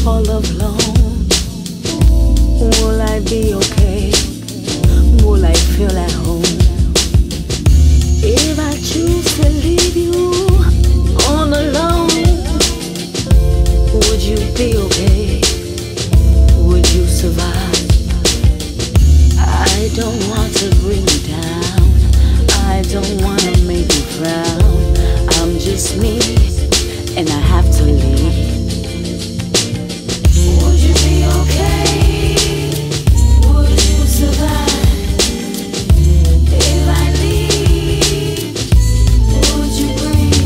all alone. Will I be okay? Will I feel at home? If I choose to leave you all alone, would you be okay? Would you survive? I don't want to bring you down. I don't want to make you frown. I'm just me, and I have to leave. Would you be okay? Would you survive? If I leave, would you breathe?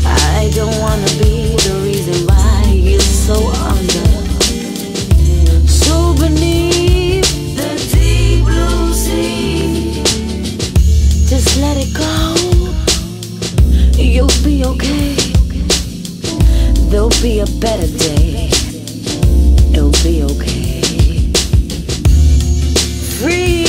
I don't want to be the reason why you're so under, so beneath the deep blue sea. Just let it go. You'll be okay. There'll be a better day. It'll be okay. Free.